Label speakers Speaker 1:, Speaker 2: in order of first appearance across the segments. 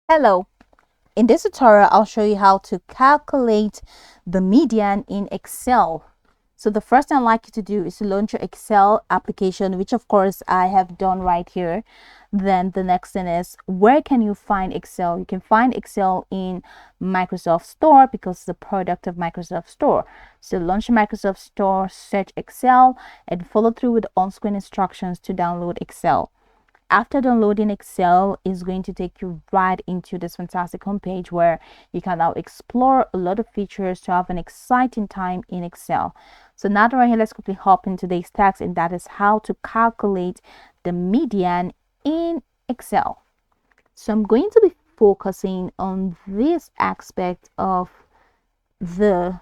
Speaker 1: Hello, in this tutorial I'll show you how to calculate the median in Excel. So the first thing I'd like you to do is to launch your Excel application, which of course I have done right here. Then the next thing is, where can you find Excel? You can find Excel in Microsoft Store because it's a product of Microsoft Store. So launch Microsoft Store, search Excel, and follow through with the on-screen instructions to download Excel. After downloading Excel, is going to take you right into this fantastic homepage where you can now explore a lot of features to have an exciting time in Excel. So now that we're here, let's quickly hop into today's task, and that is how to calculate the median in Excel. So I'm going to be focusing on this aspect of the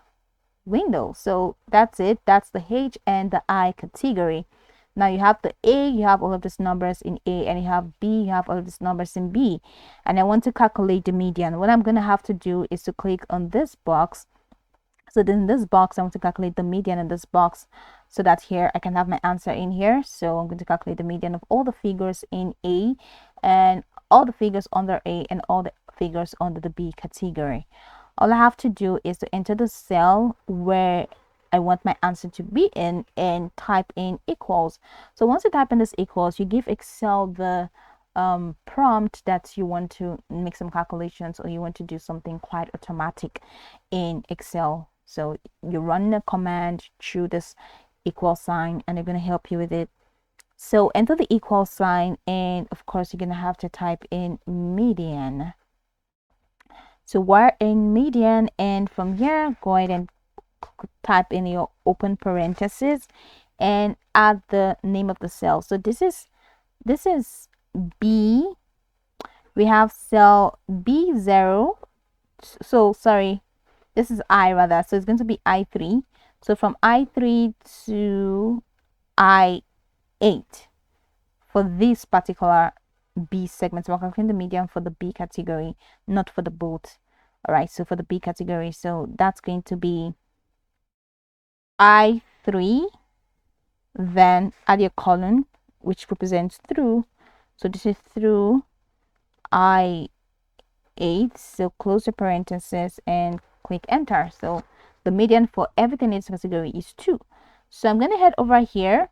Speaker 1: window. So that's it. That's the H and the I category. Now you have the A, you have all of these numbers in A, and you have B, you have all of these numbers in B. And I want to calculate the median. What I'm going to have to do is to click on this box. So then in this box, I want to calculate the median in this box so that here I can have my answer in here. So I'm going to calculate the median of all the figures in A and all the figures under A and all the figures under the B category. All I have to do is to enter the cell where I want my answer to be in and type in equals. So once you type in this equals, you give Excel the prompt that you want to make some calculations or you want to do something quite automatic in Excel. So you're running a command through this equal sign and they're going to help you with it. So enter the equal sign, and of course you're going to have to type in median. So we're in median, and from here go ahead and type in your open parentheses and add the name of the cell. So this is B. We have cell B0. So sorry, this is I rather. So it's going to be I3. So from I3 to I8 for this particular B segment. So we're calculating the median for the B category, not for the both. All right, so for the B category, so that's going to be I3, then add your colon, which represents through. So this is through I8. So close the parenthesis and click enter. So the median for everything in this category is 2. So I'm going to head over here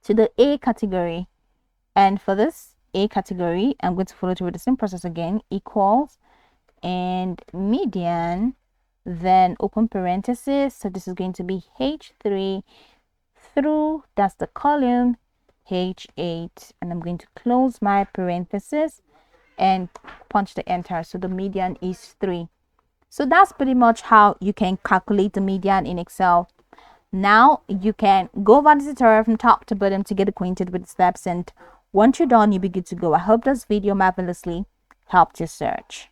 Speaker 1: to the A category. And for this A category, I'm going to follow through with the same process again, equals and median, then open parenthesis. So this is going to be H3 through, that's the column, H8, and I'm going to close my parenthesis and punch the enter. So the median is 3. So that's pretty much how you can calculate the median in Excel. Now you can go over the tutorial from top to bottom to get acquainted with the steps, and once you're done, you'll be good to go. I hope this video marvelously helped your search.